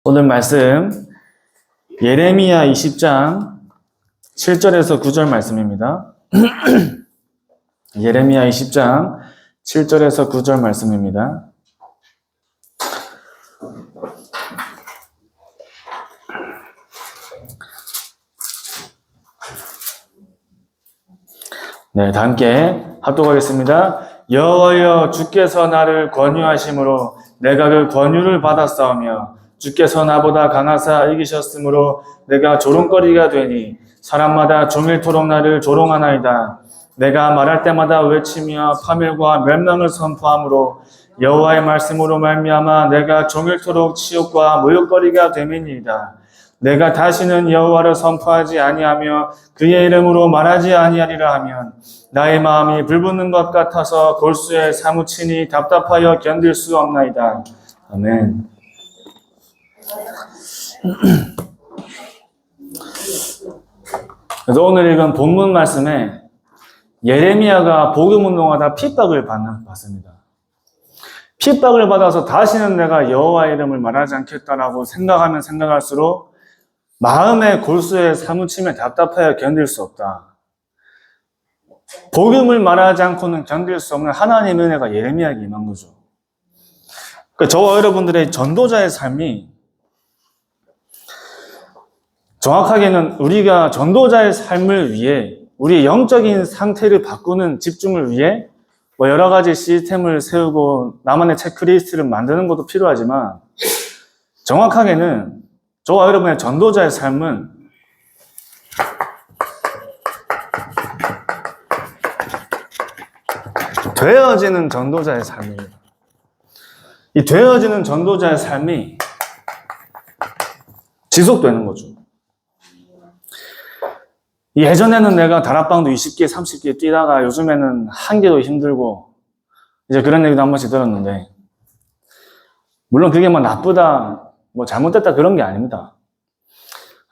오늘 말씀 예레미야 20장 7절에서 9절 말씀입니다. 예레미야 20장 7절에서 9절 말씀입니다. 네, 다 함께 합독하겠습니다. 여호와여, 주께서 나를 권유하심으로 내가 그 권유를 받았사오며 주께서 나보다 강하사 이기셨으므로 내가 조롱거리가 되니 사람마다 종일토록 나를 조롱하나이다. 내가 말할 때마다 외치며 파멸과 멸망을 선포함으로 여호와의 말씀으로 말미암아 내가 종일토록 치욕과 모욕거리가 됨이니이다. 내가 다시는 여호와를 선포하지 아니하며 그의 이름으로 말하지 아니하리라 하면 나의 마음이 불붙는 것 같아서 골수에 사무치니 답답하여 견딜 수 없나이다. 아멘. 그래서 오늘 읽은 본문 말씀에 예레미야가 복음운동하다 핍박을 받습니다. 핍박을 받아서 다시는 내가 여호와의 이름을 말하지 않겠다라고 생각하면 생각할수록 마음의 골수에 사무치면 답답하여 견딜 수 없다. 복음을 말하지 않고는 견딜 수 없는 하나님의 은혜가 예레미야에게 임한 거죠. 그러니까 저와 여러분들의 전도자의 삶이 정확하게는 우리가 전도자의 삶을 위해 우리의 영적인 상태를 바꾸는 집중을 위해 여러 가지 시스템을 세우고 나만의 체크리스트를 만드는 것도 필요하지만 정확하게는 저와 여러분의 전도자의 삶은 되어지는 전도자의 삶입니다. 이 되어지는 전도자의 삶이 지속되는 거죠. 예전에는 내가 다락방도 20개, 30개 뛰다가 요즘에는 한 개도 힘들고 이제 그런 얘기도 한 번씩 들었는데 물론 그게 나쁘다, 잘못됐다 그런 게 아닙니다.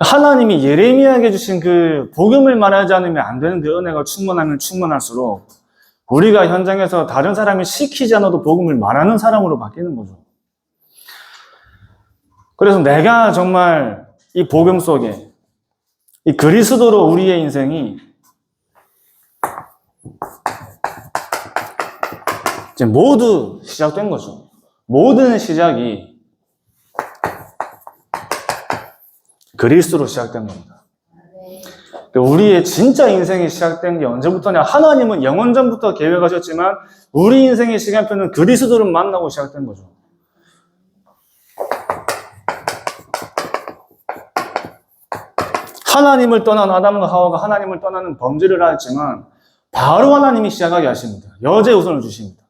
하나님이 예레미야에게 주신 그 복음을 말하지 않으면 안 되는 그 은혜가 충만하면 충만할수록 우리가 현장에서 다른 사람이 시키지 않아도 복음을 말하는 사람으로 바뀌는 거죠. 그래서 내가 정말 이 복음 속에 이 그리스도로 우리의 인생이 이제 모두 시작된 거죠. 모든 시작이 그리스도로 시작된 겁니다. 우리의 진짜 인생이 시작된 게 언제부터냐? 하나님은 영원 전부터 계획하셨지만 우리 인생의 시간표는 그리스도를 만나고 시작된 거죠. 하나님을 떠난 아담과 하와가 하나님을 떠나는 범죄를 하였지만 바로 하나님이 시작하게 하십니다. 여제 우선을 주십니다.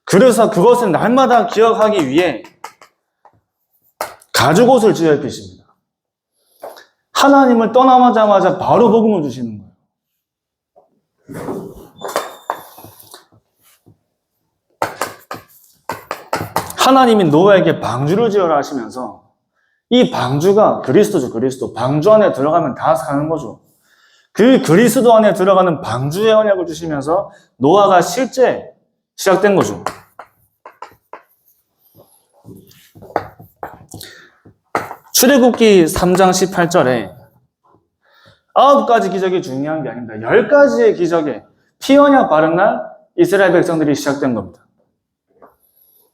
그래서 그것을 날마다 기억하기 위해 가죽옷을 지어 입히십니다. 하나님을 떠나자마자 바로 복음을 주시는 거예요. 하나님이 노아에게 방주를 지어라 하시면서 이 방주가 그리스도죠, 그리스도. 방주 안에 들어가면 다 사는 거죠. 그 그리스도 안에 들어가는 방주의 언약을 주시면서 노아가 실제 시작된 거죠. 출애굽기 3장 18절에 9가지 기적이 중요한 게 아닙니다. 10가지의 기적에 피 언약 바른 날 이스라엘 백성들이 시작된 겁니다.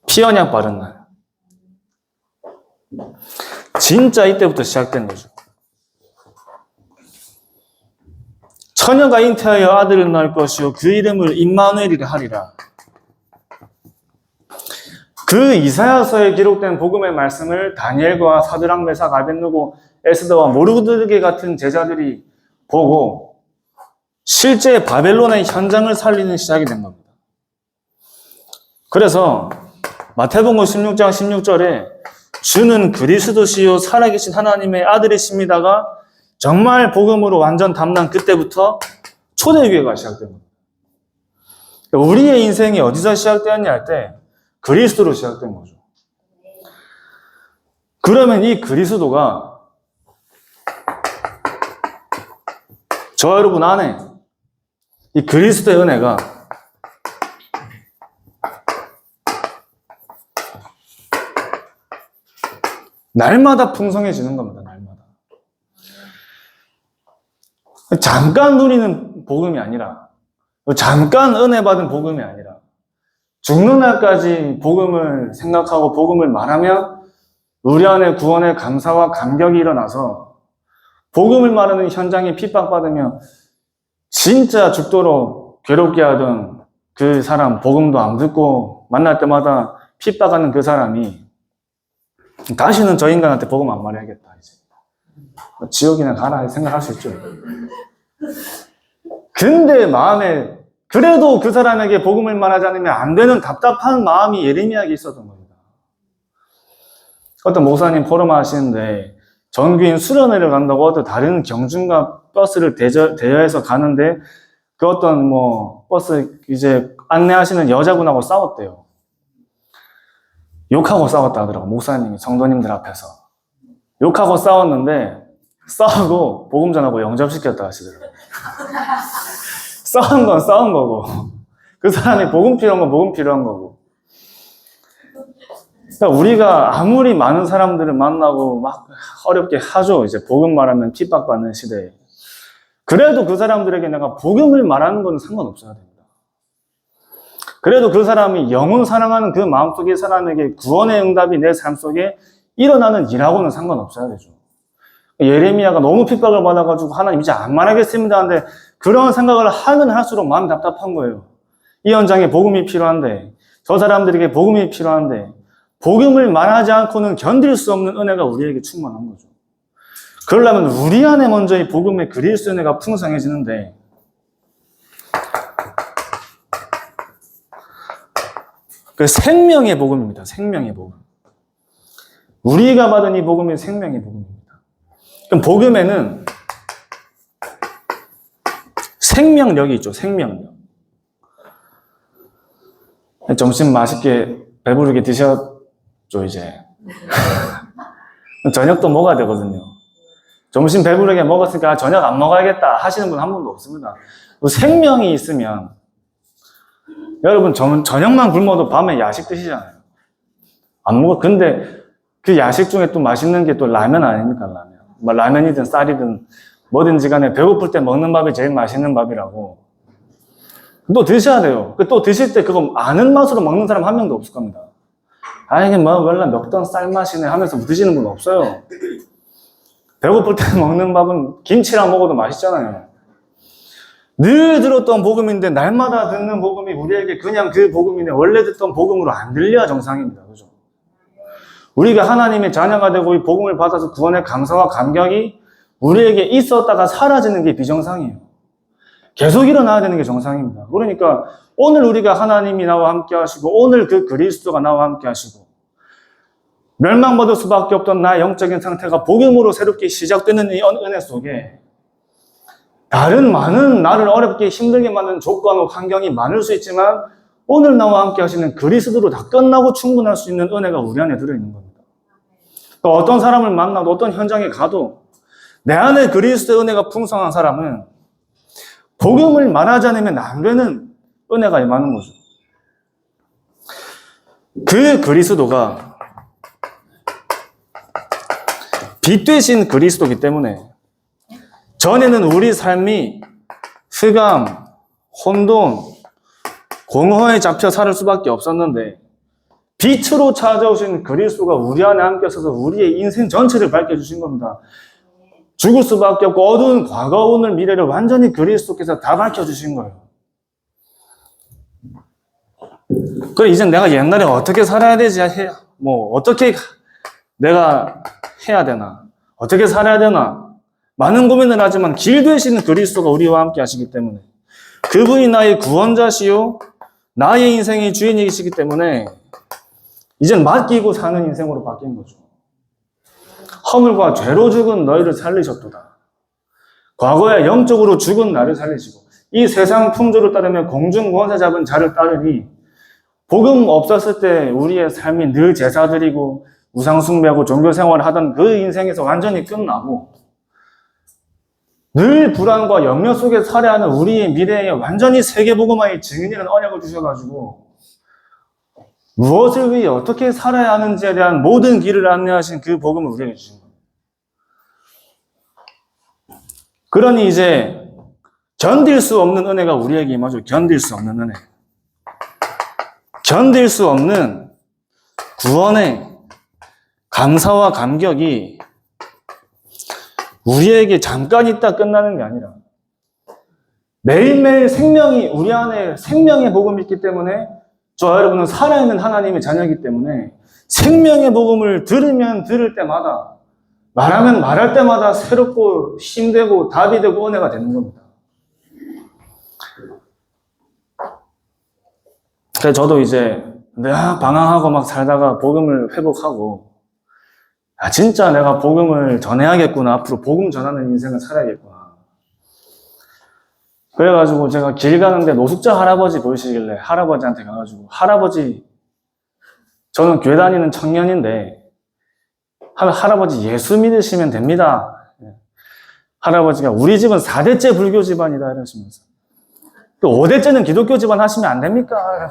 피 언약 바른 날. 진짜 이때부터 시작된 거죠. 처녀가 잉태하여 아들을 낳을 것이요 그 이름을 임마누엘이라 하리라. 그 이사야서에 기록된 복음의 말씀을 다니엘과 사드락, 메삭, 아벳느고, 에스더와 모르드게 같은 제자들이 보고 실제 바벨론의 현장을 살리는 시작이 된 겁니다. 그래서 마태복음 16장 16절에 주는 그리스도시요 살아계신 하나님의 아들이십니다가 정말 복음으로 완전 담당 그때부터 초대교회가 시작된 겁니다. 우리의 인생이 어디서 시작되었냐 할 때 그리스도로 시작된 거죠. 그러면 이 그리스도가 저와 여러분 안에 이 그리스도의 은혜가 날마다 풍성해지는 겁니다. 날마다. 잠깐 누리는 복음이 아니라, 잠깐 은혜 받은 복음이 아니라, 죽는 날까지 복음을 생각하고 복음을 말하면 우리 안에 구원의 감사와 감격이 일어나서 복음을 말하는 현장에 핍박받으며 진짜 죽도록 괴롭게 하던 그 사람, 복음도 안 듣고 만날 때마다 핍박하는 그 사람이 다시는 저 인간한테 복음 안 말해야겠다, 이제. 지옥이나 가라 생각할 수 있죠. 근데 마음에 그래도 그 사람에게 복음을 말하지 않으면 안 되는 답답한 마음이 예레미야에게 있었던 겁니다. 어떤 목사님 포럼 하시는데 전교인 수련회를 간다고 어떤 다른 경중과 버스를 대여해서 가는데 그 어떤 버스 이제 안내하시는 여자분하고 싸웠대요. 욕하고 싸웠다 하더라고, 목사님이 성도님들 앞에서. 욕하고 싸웠는데 싸우고 복음 전하고 영접시켰다 하시더라고요. 싸운 건 싸운 거고 그 사람이 복음 필요한 건 복음 필요한 거고. 그러니까 우리가 아무리 많은 사람들을 만나고 막 어렵게 하죠. 이제 복음 말하면 핍박받는 시대에. 그래도 그 사람들에게 내가 복음을 말하는 건 상관없어야 됩니다. 그래도 그 사람이 영혼 사랑하는 그 마음속의 사람에게 구원의 응답이 내 삶 속에 일어나는 일하고는 상관없어야 되죠. 예레미야가 너무 핍박을 받아가지고 하나님 이제 안 말하겠습니다 하는데 그런 생각을 하면 할수록 마음이 답답한 거예요. 이 현장에 복음이 필요한데, 저 사람들에게 복음이 필요한데 복음을 말하지 않고는 견딜 수 없는 은혜가 우리에게 충만한 거죠. 그러려면 우리 안에 먼저 이 복음의 그리스도 은혜가 풍성해지는데, 그 생명의 복음입니다. 생명의 복음. 우리가 받은 이 복음이 생명의 복음입니다. 그럼 복음에는 생명력이 있죠. 생명력. 점심 맛있게 배부르게 드셨죠, 이제. 저녁도 먹어야 되거든요. 점심 배부르게 먹었으니까 저녁 안 먹어야겠다 하시는 분 한 분도 없습니다. 생명이 있으면 여러분 저녁만 굶어도 밤에 야식 드시잖아요. 안 먹어. 근데 그 야식 중에 또 맛있는 게 또 라면 아닙니까? 라면. 뭐 라면이든 쌀이든 뭐든지 간에 배고플 때 먹는 밥이 제일 맛있는 밥이라고. 또 드셔야 돼요. 또 드실 때 그거 아는 맛으로 먹는 사람 한 명도 없을 겁니다. 아, 이게 뭐 원래 먹던 쌀맛이네 하면서 드시는 분 없어요. 배고플 때 먹는 밥은 김치랑 먹어도 맛있잖아요. 늘 들었던 복음인데 날마다 듣는 복음이 우리에게 그냥 그 복음이네, 원래 듣던 복음으로 안 들려야 정상입니다. 그죠? 우리가 하나님의 자녀가 되고 이 복음을 받아서 구원의 감사와 감격이 우리에게 있었다가 사라지는 게 비정상이에요. 계속 일어나야 되는 게 정상입니다. 그러니까 오늘 우리가 하나님이 나와 함께 하시고 오늘 그 그리스도가 나와 함께 하시고 멸망받을 수밖에 없던 나의 영적인 상태가 복음으로 새롭게 시작되는 이 은혜 속에 다른 많은 나를 어렵게 힘들게 만드는 조건과 환경이 많을 수 있지만 오늘 나와 함께 하시는 그리스도로 다 끝나고 충분할 수 있는 은혜가 우리 안에 들어있는 겁니다. 또 어떤 사람을 만나도 어떤 현장에 가도 내 안에 그리스도의 은혜가 풍성한 사람은 복음을 말하지 않으면 안 되는 은혜가 임하는 거죠. 그 그리스도가 빛 되신 그리스도이기 때문에 전에는 우리 삶이 흑암, 혼돈, 공허에 잡혀 살 수밖에 없었는데 빛으로 찾아오신 그리스도가 우리 안에 함께 있어서 우리의 인생 전체를 밝혀주신 겁니다. 죽을 수밖에 없고 어두운 과거, 오늘, 미래를 완전히 그리스도께서 다 밝혀주신 거예요. 그래, 이제 내가 옛날에 어떻게 살아야 되지? 어떻게 내가 해야 되나? 어떻게 살아야 되나? 많은 고민을 하지만 길 되시는 그리스도가 우리와 함께 하시기 때문에 그분이 나의 구원자시요 나의 인생의 주인이시기 때문에 이젠 맡기고 사는 인생으로 바뀐 거죠. 허물과 죄로 죽은 너희를 살리셨도다. 과거에 영적으로 죽은 나를 살리시고 이 세상 풍조를 따르며 공중 권세 잡은 자를 따르니 복음 없었을 때 우리의 삶이 늘 제사 드리고 우상 숭배하고 종교 생활을 하던 그 인생에서 완전히 끝나고 늘 불안과 염려 속에 살아야 하는 우리의 미래에 완전히 세계복음화의 증인이라는 언약을 주셔가지고 무엇을 위해 어떻게 살아야 하는지에 대한 모든 길을 안내하신 그 복음을 우리에게 주신 겁니다. 그러니 이제 견딜 수 없는 은혜가 우리에게 임하죠. 견딜 수 없는 은혜. 견딜 수 없는 구원의 감사와 감격이 우리에게 잠깐 있다 끝나는 게 아니라 매일매일 생명이 우리 안에 생명의 복음이 있기 때문에 저와 여러분은 살아있는 하나님의 자녀이기 때문에 생명의 복음을 들으면 들을 때마다 말하면 말할 때마다 새롭고 힘되고 답이 되고 은혜가 되는 겁니다. 그래서 저도 이제 내가 방황하고 막 살다가 복음을 회복하고 진짜 내가 복음을 전해야겠구나. 앞으로 복음 전하는 인생을 살아야겠구나. 그래가지고 제가 길 가는데 노숙자 할아버지 보이시길래 할아버지한테 가가지고 할아버지 저는 교회 다니는 청년인데 할아버지 예수 믿으시면 됩니다. 할아버지가 우리 집은 4대째 불교 집안이다 이러시면서 5대째는 기독교 집안 하시면 안 됩니까?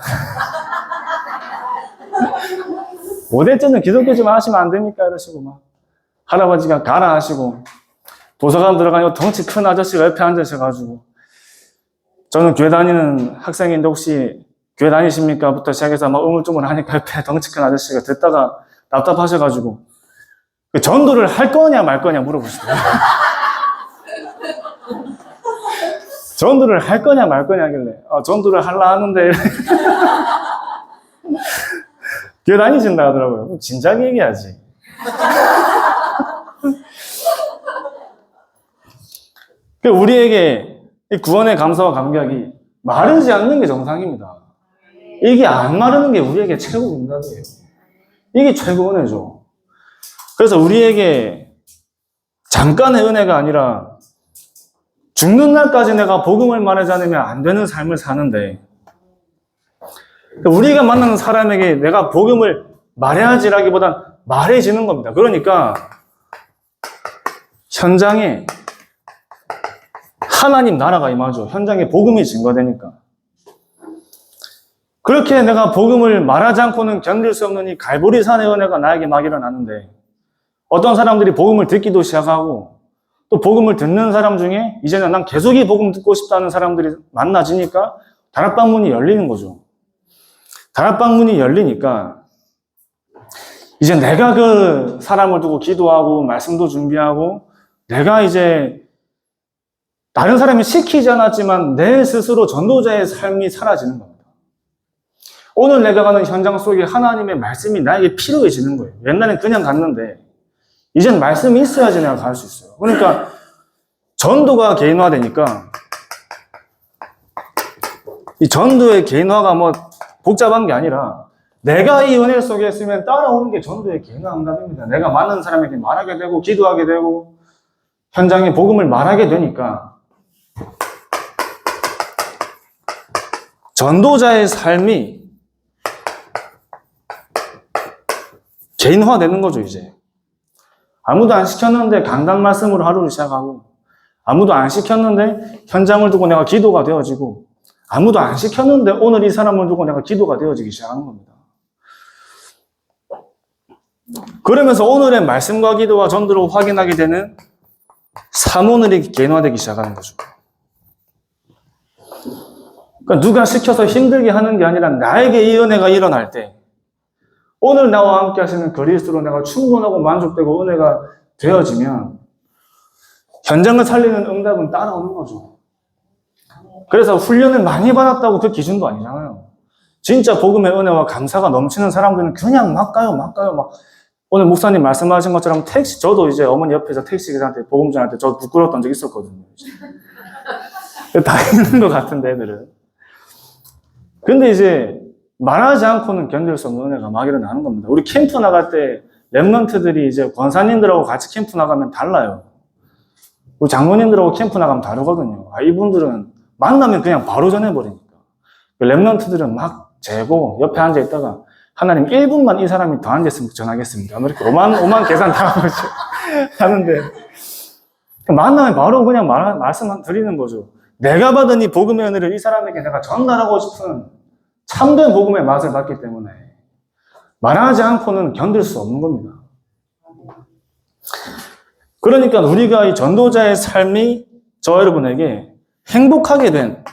5대째는 기독교 집안 하시면 안 됩니까? 이러시고 막 할아버지가 가라 하시고 도서관 들어가니까 덩치 큰 아저씨가 옆에 앉으셔가지고 저는 교회 다니는 학생인데 혹시 교회 다니십니까? 부터 시작해서 막 우물쭈물하니까 옆에 덩치 큰 아저씨가 듣다가 답답하셔가지고 전도를 할 거냐 말 거냐 물어보시더라고요. 전도를 할 거냐 말 거냐 하길래 전도를 하려 하는데 교회 다니신다 하더라고요. 그럼 진작 얘기하지. 우리에게 이 구원의 감사와 감격이 마르지 않는 게 정상입니다. 이게 안 마르는 게 우리에게 최고 응답이에요. 이게 최고 은혜죠. 그래서 우리에게 잠깐의 은혜가 아니라 죽는 날까지 내가 복음을 말하지 않으면 안 되는 삶을 사는데 우리가 만나는 사람에게 내가 복음을 말해야지라기보단 말해지는 겁니다. 그러니까 현장에 하나님 나라가 임하죠. 현장에 복음이 증거되니까. 그렇게 내가 복음을 말하지 않고는 견딜 수 없는 이 갈보리산의 은혜가 나에게 막 일어나는데 어떤 사람들이 복음을 듣기도 시작하고 또 복음을 듣는 사람 중에 이제는 난 계속 이 복음 듣고 싶다는 사람들이 만나지니까 다락방 문이 열리는 거죠. 다락방 문이 열리니까 이제 내가 그 사람을 두고 기도하고 말씀도 준비하고 내가 이제 다른 사람이 시키지 않았지만 내 스스로 전도자의 삶이 사라지는 겁니다. 오늘 내가 가는 현장 속에 하나님의 말씀이 나에게 필요해지는 거예요. 옛날엔 그냥 갔는데 이젠 말씀이 있어야지 내가 갈 수 있어요. 그러니까 전도가 개인화되니까 이 전도의 개인화가 뭐 복잡한 게 아니라 내가 이 은혜 속에 있으면 따라오는 게 전도의 개인화 응답입니다. 내가 많은 사람에게 말하게 되고 기도하게 되고 현장에 복음을 말하게 되니까 전도자의 삶이 개인화되는 거죠, 이제. 아무도 안 시켰는데 강단 말씀으로 하루를 시작하고 아무도 안 시켰는데 현장을 두고 내가 기도가 되어지고 아무도 안 시켰는데 오늘 이 사람을 두고 내가 기도가 되어지기 시작하는 겁니다. 그러면서 오늘의 말씀과 기도와 전도로 확인하게 되는 사모늘이 개인화되기 시작하는 거죠. 그러니까 누가 시켜서 힘들게 하는 게 아니라 나에게 이 은혜가 일어날 때 오늘 나와 함께 하시는 그리스도로 내가 충분하고 만족되고 은혜가 되어지면 현장을 살리는 응답은 따라오는 거죠. 그래서 훈련을 많이 받았다고 그 기준도 아니잖아요. 진짜 복음의 은혜와 감사가 넘치는 사람들은 그냥 막 가요. 오늘 목사님 말씀하신 것처럼 저도 이제 어머니 옆에서 택시 기사한테 복음 전할 때 저 부끄러웠던 적 있었거든요. 다 있는 것 같은데, 애들은. 근데 이제 말하지 않고는 견딜 수 없는 은혜가 막 일어나는 겁니다. 우리 캠프 나갈 때 랩런트들이 이제 권사님들하고 같이 캠프 나가면 달라요. 우리 장로님들하고 캠프 나가면 다르거든요. 이분들은 만나면 그냥 바로 전해버리니까. 랩런트들은 막 재고 옆에 앉아있다가 하나님 1분만 이 사람이 더 앉았으면 전하겠습니다. 이렇게 오만 계산 당하고 하는데 만나면 바로 그냥 말씀 드리는 거죠. 내가 받은 이 복음의 은혜를 이 사람에게 내가 전달하고 싶은 참된 복음의 맛을 받기 때문에 말하지 않고는 견딜 수 없는 겁니다. 그러니까 우리가 이 전도자의 삶이 저 여러분에게 행복하게 된,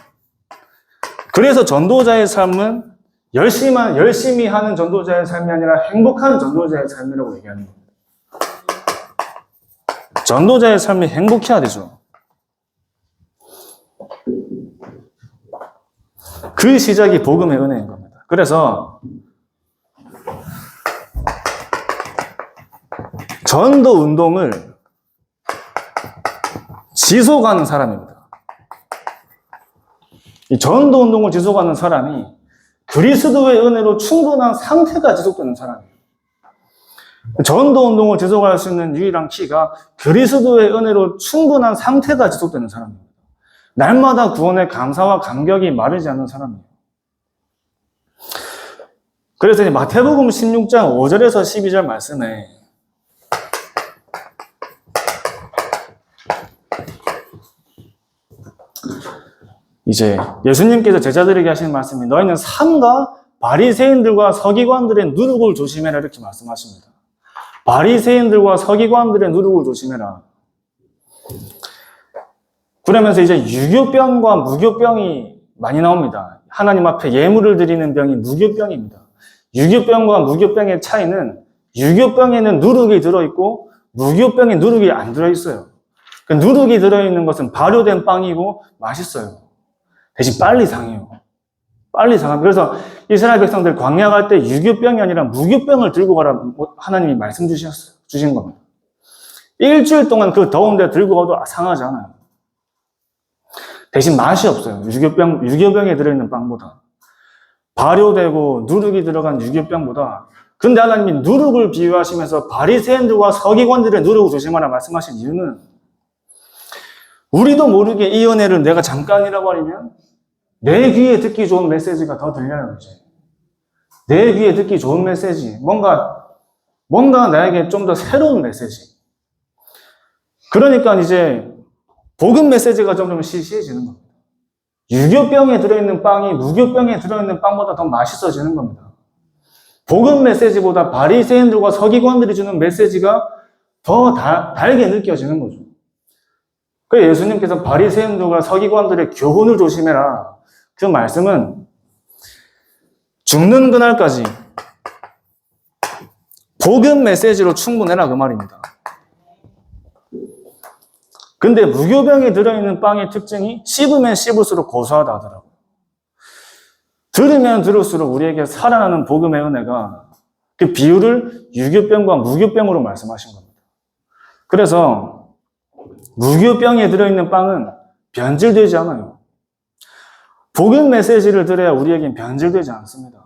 그래서 전도자의 삶은 열심히 하는 전도자의 삶이 아니라 행복한 전도자의 삶이라고 얘기하는 겁니다. 전도자의 삶이 행복해야 되죠. 그 시작이 복음의 은혜인 겁니다. 그래서 전도 운동을 지속하는 사람입니다. 이 전도 운동을 지속하는 사람이 그리스도의 은혜로 충분한 상태가 지속되는 사람이에요. 전도 운동을 지속할 수 있는 유일한 키가 그리스도의 은혜로 충분한 상태가 지속되는 사람입니다. 날마다 구원의 감사와 감격이 마르지 않는 사람이에요. 그래서 마태복음 16장 5절에서 12절 말씀에 이제 예수님께서 제자들에게 하시는 말씀이 너희는 삼가 바리새인들과 서기관들의 누룩을 조심해라 이렇게 말씀하십니다. 바리새인들과 서기관들의 누룩을 조심해라. 그러면서 이제 유교병과 무교병이 많이 나옵니다. 하나님 앞에 예물을 드리는 병이 무교병입니다. 유교병과 무교병의 차이는 유교병에는 누룩이 들어있고 무교병에 누룩이 안 들어있어요. 그 누룩이 들어있는 것은 발효된 빵이고 맛있어요. 대신 빨리 상해요. 빨리 상합니다. 그래서 이스라엘 백성들 광야 갈 때 유교병이 아니라 무교병을 들고 가라 하나님이 말씀 주신 겁니다. 일주일 동안 그 더운데 들고 가도 상하지 않아요. 대신 맛이 없어요. 유교병에 들어있는 빵보다. 발효되고 누룩이 들어간 유교병보다. 근데 하나님이 누룩을 비유하시면서 바리새인들과 서기관들의 누룩을 조심하라 말씀하신 이유는 우리도 모르게 이 은혜를 내가 잠깐 잃어버리면 내 귀에 듣기 좋은 메시지가 더 들려요, 이제. 내 귀에 듣기 좋은 메시지. 뭔가 나에게 좀 더 새로운 메시지. 그러니까 이제 복음 메시지가 점점 시시해지는 겁니다. 유교병에 들어있는 빵이 무교병에 들어있는 빵보다 더 맛있어지는 겁니다. 복음 메시지보다 바리새인들과 서기관들이 주는 메시지가 더 달게 느껴지는 거죠. 그래서 예수님께서 바리새인들과 서기관들의 교훈을 조심해라. 그 말씀은 죽는 그날까지 복음 메시지로 충분해라 그 말입니다. 근데 무교병에 들어있는 빵의 특징이 씹으면 씹을수록 고소하다 하더라고요. 들으면 들을수록 우리에게 살아나는 복음의 은혜가 그 비유를 유교병과 무교병으로 말씀하신 겁니다. 그래서 무교병에 들어있는 빵은 변질되지 않아요. 복음 메시지를 들어야 우리에겐 변질되지 않습니다.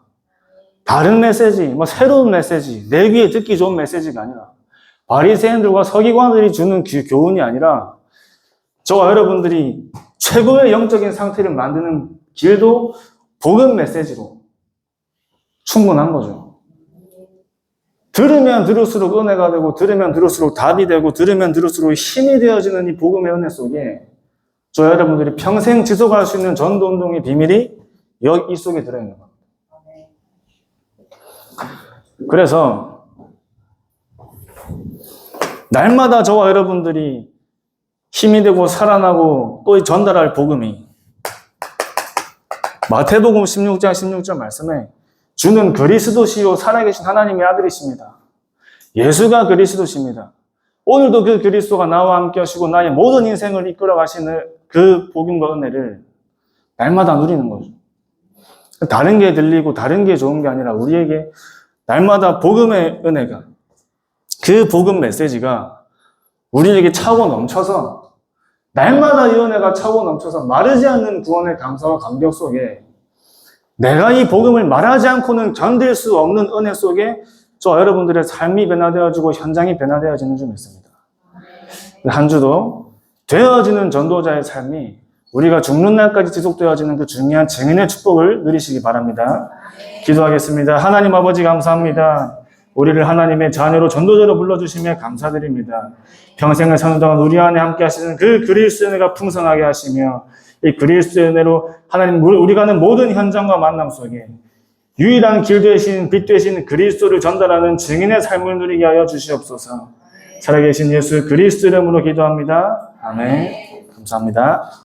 다른 메시지, 새로운 메시지, 내 귀에 듣기 좋은 메시지가 아니라 바리새인들과 서기관들이 주는 교훈이 아니라 저와 여러분들이 최고의 영적인 상태를 만드는 길도 복음 메시지로 충분한 거죠. 들으면 들을수록 은혜가 되고 들으면 들을수록 답이 되고 들으면 들을수록 힘이 되어지는 이 복음의 은혜 속에 저 여러분들이 평생 지속할 수 있는 전도운동의 비밀이 이 속에 들어있는 겁니다. 그래서 날마다 저와 여러분들이 힘이 되고 살아나고 또 전달할 복음이 마태복음 16장 말씀에 주는 그리스도시요 살아계신 하나님의 아들이십니다. 예수가 그리스도십니다. 오늘도 그 그리스도가 나와 함께 하시고 나의 모든 인생을 이끌어 가시는 그 복음과 은혜를 날마다 누리는 거죠. 다른 게 들리고 다른 게 좋은 게 아니라 우리에게 날마다 복음의 은혜가, 그 복음 메시지가 우리에게 차고 넘쳐서 날마다 이 은혜가 차고 넘쳐서 마르지 않는 구원의 감사와 감격 속에 내가 이 복음을 말하지 않고는 견딜 수 없는 은혜 속에 저 여러분들의 삶이 변화되어지고 현장이 변화되어지는 줄 믿습니다. 한 주도 되어지는 전도자의 삶이 우리가 죽는 날까지 지속되어지는 그 중요한 증인의 축복을 누리시기 바랍니다. 기도하겠습니다. 하나님 아버지 감사합니다. 우리를 하나님의 자녀로 전도자로 불러주시며 감사드립니다. 평생을 사는 동안 우리 안에 함께 하시는 그 그리스도의 은혜가 풍성하게 하시며 이 그리스도의 은혜로 하나님 우리가 하는 모든 현장과 만남 속에 유일한 길 되신 빛 되신 그리스도를 전달하는 증인의 삶을 누리게 하여 주시옵소서. 살아계신 예수 그리스도 이름으로 기도합니다. 아멘. 감사합니다.